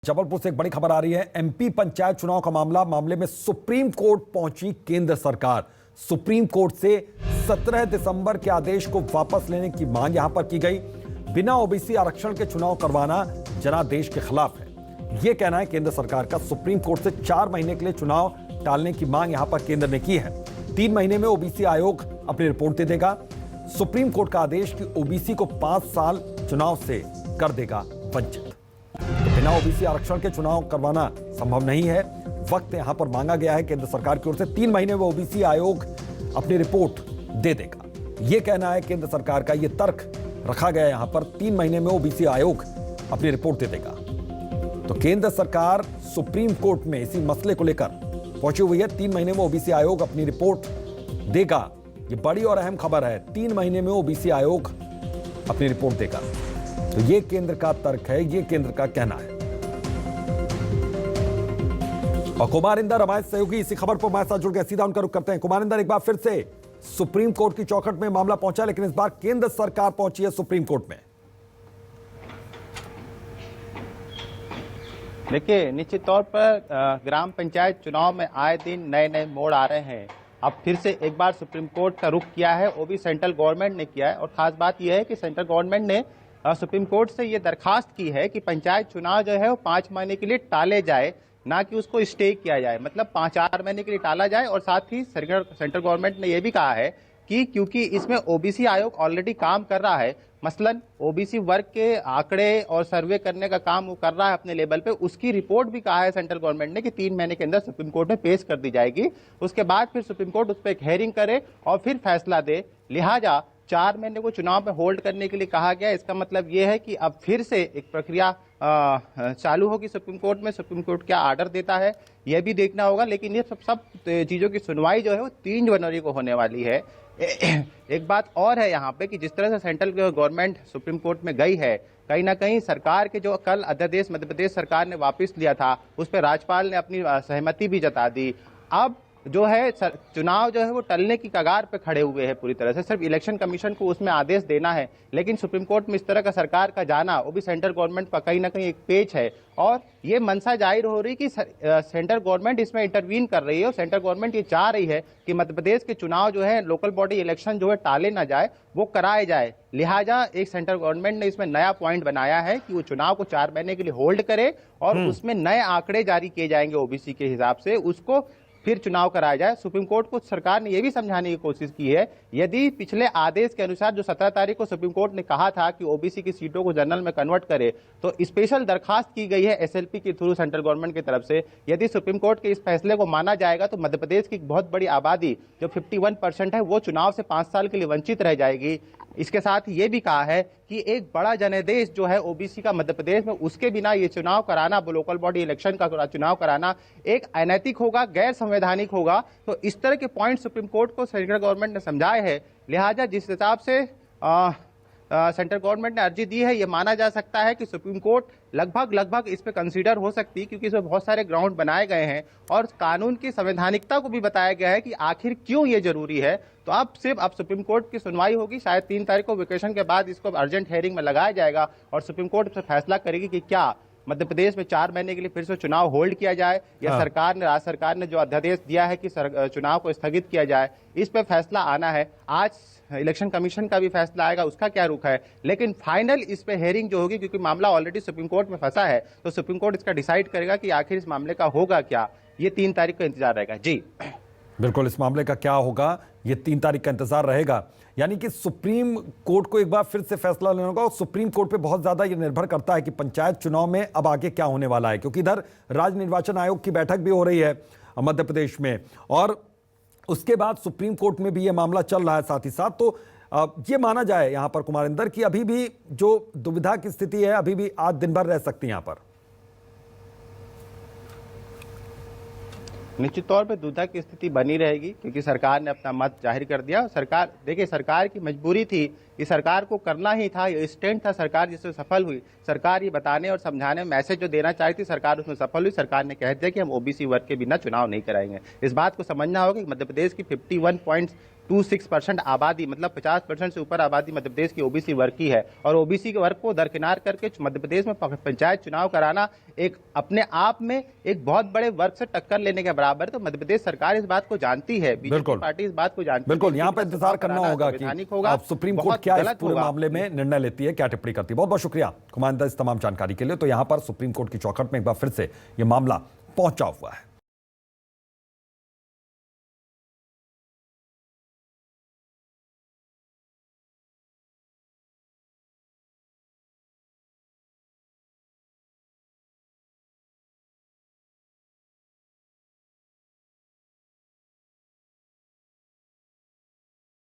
जबलपुर से एक बड़ी खबर आ रही है। एमपी पंचायत चुनाव का मामले में सुप्रीम कोर्ट पहुंची केंद्र सरकार। सुप्रीम कोर्ट से 17 दिसंबर के आदेश को वापस लेने की मांग यहां पर की गई। बिना ओबीसी आरक्षण के चुनाव करवाना जनादेश के खिलाफ है, यह कहना है केंद्र सरकार का। सुप्रीम कोर्ट से 4 महीने के लिए चुनाव टालने की मांग यहां पर केंद्र ने की है। 3 महीने में ओबीसी आयोग अपनी रिपोर्ट दे देगा। सुप्रीम कोर्ट का आदेश कि ओबीसी को 5 साल चुनाव से कर देगा वंचित। तो बिना ओबीसी आरक्षण के चुनाव करवाना संभव नहीं है। वक्त यहां पर मांगा गया है केंद्र सरकार की ओर से। 3 महीने में ओबीसी आयोग अपनी रिपोर्ट दे देगा, यह कहना है केंद्र सरकार का। यह तर्क रखा गया यहां पर। 3 महीने में ओबीसी आयोग अपनी रिपोर्ट दे देगा। तो केंद्र सरकार सुप्रीम कोर्ट में इसी मसले को लेकर पहुंची हुई है। 3 महीने में ओबीसी आयोग अपनी रिपोर्ट देगा। यह बड़ी और अहम खबर है। 3 महीने में ओबीसी आयोग अपनी रिपोर्ट देगा। तो ये केंद्र का तर्क है, ये केंद्र का कहना है। और कुमार इंदर हमारे सहयोगी इसी खबर पर हमारे साथ जुड़ गए। सीधा उनका रुख करते हैं। कुमार इंदर, एक बार फिर से सुप्रीम कोर्ट की चौखट में मामला पहुंचा, लेकिन इस बार केंद्र सरकार पहुंची है सुप्रीम कोर्ट में। देखिए, निश्चित तौर पर ग्राम पंचायत चुनाव में आए दिन नए नए मोड़ आ रहे हैं। अब फिर से एक बार सुप्रीम कोर्ट का रुख किया है, वो भी सेंट्रल गवर्नमेंट ने किया है। और खास बात यह है कि सेंट्रल गवर्नमेंट ने सुप्रीम कोर्ट से ये दरखास्त की है कि पंचायत चुनाव जो है वो 5 महीने के लिए टाले जाए, ना कि उसको स्टे किया जाए। मतलब 5-4 महीने के लिए टाला जाए। और साथ ही सेंट्रल गवर्नमेंट ने यह भी कहा है कि क्योंकि इसमें ओबीसी आयोग ऑलरेडी काम कर रहा है, मसलन ओबीसी वर्ग के आंकड़े और सर्वे करने का काम वो कर रहा है अपने लेवल पे, उसकी रिपोर्ट भी कहा है सेंट्रल गवर्नमेंट ने कि 3 महीने के अंदर सुप्रीम कोर्ट में पेश कर दी जाएगी। उसके बाद फिर सुप्रीम कोर्ट उस पर एक हेयरिंग करे और फिर फैसला दे। लिहाजा 4 महीने को चुनाव में होल्ड करने के लिए कहा गया। इसका मतलब यह है कि अब फिर से एक प्रक्रिया चालू होगी सुप्रीम कोर्ट में। सुप्रीम कोर्ट क्या आर्डर देता है यह भी देखना होगा। लेकिन ये सब चीजों की सुनवाई जो है वो 3 जनवरी को होने वाली है। एक बात और है यहाँ पे कि जिस तरह से सेंट्रल गवर्नमेंट सुप्रीम कोर्ट में गई है, कहीं ना कहीं सरकार के जो कल अध्यादेश मध्य प्रदेश सरकार ने वापस लिया था, उस पर राज्यपाल ने अपनी सहमति भी जता दी। अब जो है चुनाव जो है वो टलने की कगार पे खड़े हुए हैं पूरी तरह से। सिर्फ इलेक्शन कमीशन को उसमें आदेश देना है। लेकिन सुप्रीम कोर्ट में इस तरह का सरकार का जाना, वो भी सेंट्रल गवर्नमेंट का कहीं ना कहीं एक पेच है। और ये मनसा जाहिर हो रही कि सेंट्रल गवर्नमेंट इसमें इंटरवीन कर रही है। और सेंट्रल गवर्नमेंट ये चाह रही है कि मध्य प्रदेश के चुनाव जो है, लोकल बॉडी इलेक्शन जो है टाले ना जाए, वो कराए जाए। लिहाजा एक सेंट्रल गवर्नमेंट ने इसमें नया पॉइंट बनाया है कि वो चुनाव को 4 महीने के लिए होल्ड करे और उसमें नए आंकड़े जारी किए जाएंगे ओबीसी के हिसाब से, उसको फिर चुनाव कराया जाए। सुप्रीम कोर्ट को सरकार ने यह भी समझाने की कोशिश की है, यदि पिछले आदेश के अनुसार जो 17 तारीख को सुप्रीम कोर्ट ने कहा था कि ओबीसी की सीटों को जनरल में कन्वर्ट करे, तो स्पेशल दरखास्त की गई है एसएलपी के थ्रू सेंट्रल गवर्नमेंट की तरफ से। यदि सुप्रीम कोर्ट के इस फैसले को माना जाएगा तो मध्य प्रदेश की बहुत बड़ी आबादी जो 51% है, वो चुनाव से 5 साल के लिए वंचित रह जाएगी। इसके साथ ये भी कहा है कि एक बड़ा जनादेश जो है ओबीसी का मध्य प्रदेश में, उसके बिना ये चुनाव कराना, लोकल बॉडी इलेक्शन का चुनाव कराना एक अनैतिक होगा, गैर संवैधानिक होगा। तो इस तरह के पॉइंट सुप्रीम कोर्ट को सेंट्रल गवर्नमेंट ने समझाए हैं। लिहाजा जिस हिसाब से सेंट्रल गवर्नमेंट ने अर्जी दी है, यह माना जा सकता है कि सुप्रीम कोर्ट लगभग इस पे कंसीडर हो सकती है, क्योंकि इसमें बहुत सारे ग्राउंड बनाए गए हैं और कानून की संवैधानिकता को भी बताया गया है कि आखिर क्यों ये जरूरी है। तो अब सुप्रीम कोर्ट की सुनवाई होगी। शायद 3 तारीख को वेकेशन के बाद इसको अर्जेंट हेयरिंग में लगाया जाएगा और सुप्रीम कोर्ट से फैसला करेगी कि क्या मध्य प्रदेश में 4 महीने के लिए फिर से चुनाव होल्ड किया जाए या राज्य सरकार ने जो अध्यादेश दिया है कि चुनाव को स्थगित किया जाए, इस पे फैसला आना है। आज इलेक्शन कमीशन का भी फैसला आएगा, उसका क्या रुख है। लेकिन फाइनल इस पे हेयरिंग जो होगी, क्योंकि मामला ऑलरेडी सुप्रीम कोर्ट में फंसा है, तो सुप्रीम कोर्ट इसका डिसाइड करेगा कि आखिर इस मामले का होगा क्या। ये 3 तारीख का इंतजार रहेगा। जी बिल्कुल, इस मामले का क्या होगा ये 3 तारीख का इंतजार रहेगा। यानी कि सुप्रीम कोर्ट को एक बार फिर से फैसला लेना होगा। और सुप्रीम कोर्ट पे बहुत ज्यादा ये निर्भर करता है कि पंचायत चुनाव में अब आगे क्या होने वाला है, क्योंकि इधर राज्य निर्वाचन आयोग की बैठक भी हो रही है मध्य प्रदेश में, और उसके बाद सुप्रीम कोर्ट में भी ये मामला चल रहा है साथ ही साथ। तो ये माना जाए यहां पर कुमार इंदर की अभी भी जो दुविधा की स्थिति है, अभी भी आज दिन भर रह सकती है यहां पर। निश्चित तौर पे दुविधा की स्थिति बनी रहेगी, क्योंकि सरकार ने अपना मत जाहिर कर दिया। सरकार, देखिए, सरकार की मजबूरी थी कि सरकार को करना ही था, ये स्टैंड था सरकार, जिससे सफल हुई। सरकार ये बताने और समझाने में मैसेज जो देना चाहती थी, सरकार उसमें सफल हुई। सरकार ने कह दिया कि हम ओबीसी वर्ग के बिना चुनाव नहीं कराएंगे। इस बात को समझना होगा कि मध्य प्रदेश की 26% आबादी, मतलब 50% से ऊपर आबादी मध्य प्रदेश की ओबीसी वर्ग की है, और ओबीसी के वर्ग को दरकिनार करके मध्य प्रदेश में पंचायत चुनाव कराना एक अपने आप में एक बहुत बड़े वर्ग से टक्कर लेने के बराबर है। तो मध्य प्रदेश सरकार इस बात को जानती है, बीजेपी पार्टी इस बात को जानती है। बिल्कुल, यहाँ पर इंतजार करना होगा कि अब सुप्रीम कोर्ट क्या इस पूरे मामले में निर्णय लेती है, क्या टिप्पणी करती है। बहुत बहुत शुक्रिया कुमार इस तमाम जानकारी के लिए। तो यहाँ पर सुप्रीम कोर्ट की चौखट में एक बार फिर से यह मामला पहुंचा हुआ है।